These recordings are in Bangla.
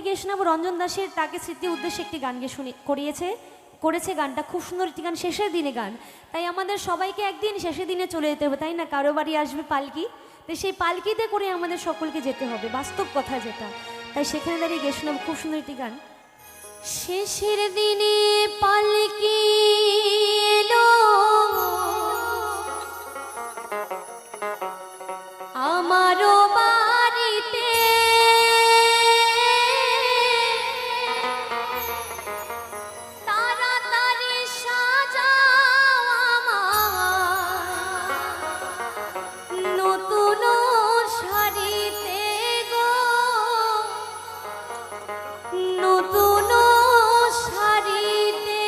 গিয়ে শোনাবো রঞ্জন দাসের তাকে স্মৃতি উদ্দেশ্যে একটি গান গিয়ে করেছে গানটা খুব সুন্দর একটি গান, শেষের দিনে গান। তাই আমাদের সবাইকে একদিন শেষের দিনে চলে যেতে হবে, তাই না? কারো বাড়ি আসবে পালকি, তো সেই পালকিতে করে আমাদের সকলকে যেতে হবে, বাস্তব কথা যেটা। তাই সেখানে দাঁড়িয়ে গিয়ে শোনাবো খুব সুন্দর একটি গান। শেষের দিনে পালকি এলো আমারও বাড়িতে, তাড়াতাড়ি সাজাও আমার নতুন শাড়িতে গো, নতুন শাড়িতে।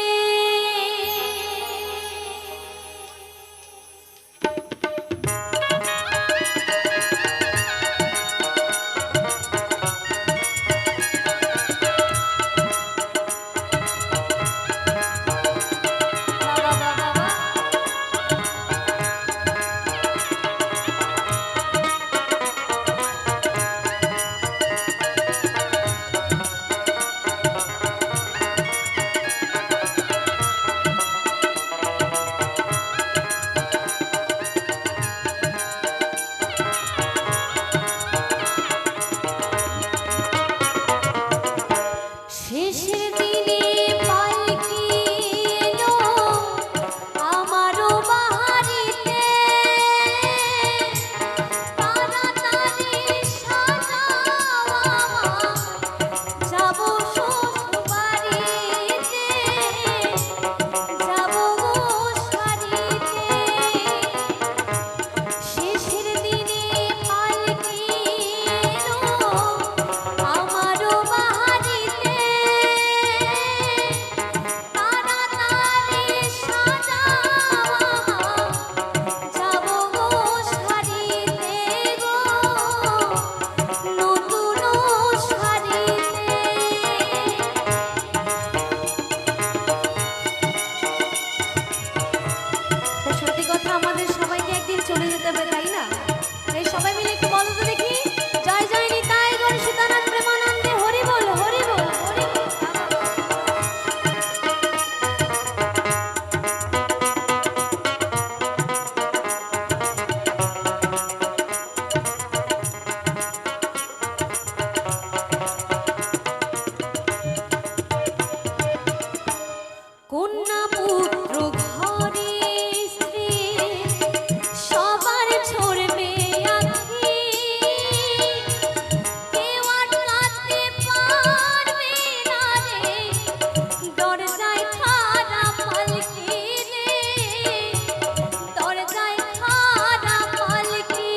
শেষের দিনে পালকি এলো আমারও বাড়িতে, তাড়াতাড়ি সাজাও আমার যাবো শ্বশুরবাড়িতে, যাবো গো শাড়িতে। শেষের দিনে পালকি এলো আমারও বাড়িতে, তাড়াতাড়ি সাজাও আমার যাবো গো শাড়িতে গো, নতুন শাড়িতে। তো সত্যি কথা, আমাদের সবাইকে একদিন চলে যেতে হবে, তাই না? এই সবাই মিলে একটু বলো তো দেখি, জয় জয় নিতাই গৌর সীতানাথ প্রেমানন্দে হরি বল হরি বল হরি বল। কন্যা পুত্র ঘরে স্ত্রী সবার ছড়বে আঁখি, কেউ আটকাতে পারবে না রে দরজায় খাড়া পালকি রে, দরজায় খাড়া পালকি।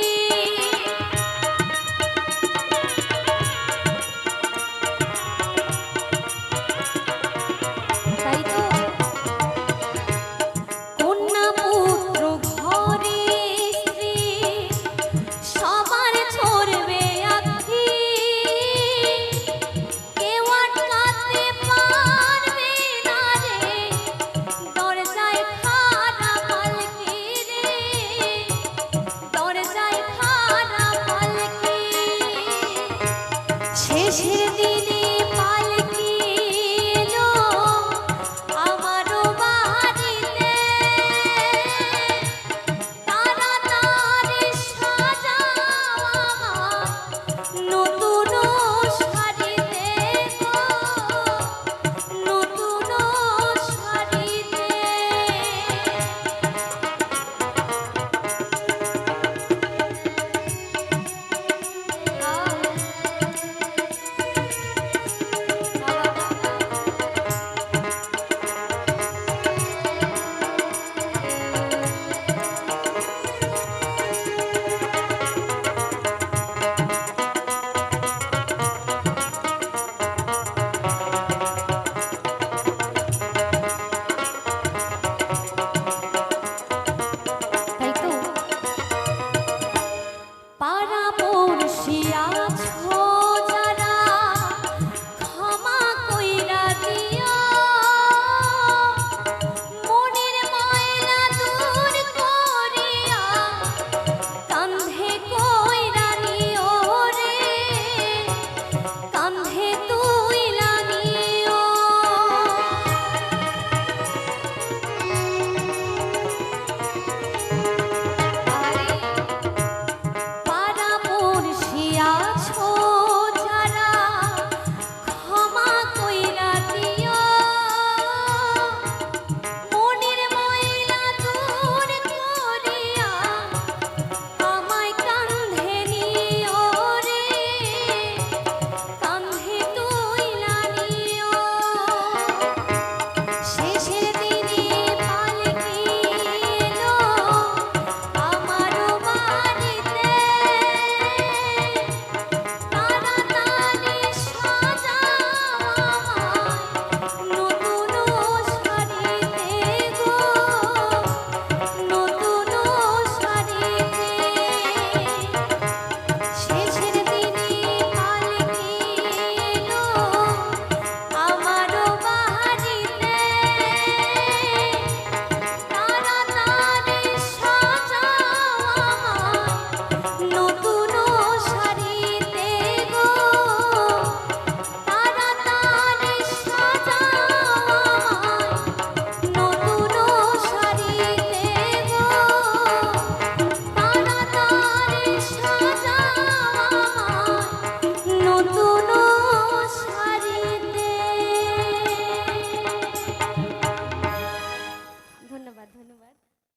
তাই তো কন্যা পুত্র ঘরে স্ত্রী সবার ছড়বে আঁখি, কেউ আটকাতে পারবে না রে দরজায় খাড়া পালকি রে, দরজায় খাড়া পালকি। শেষের দিনে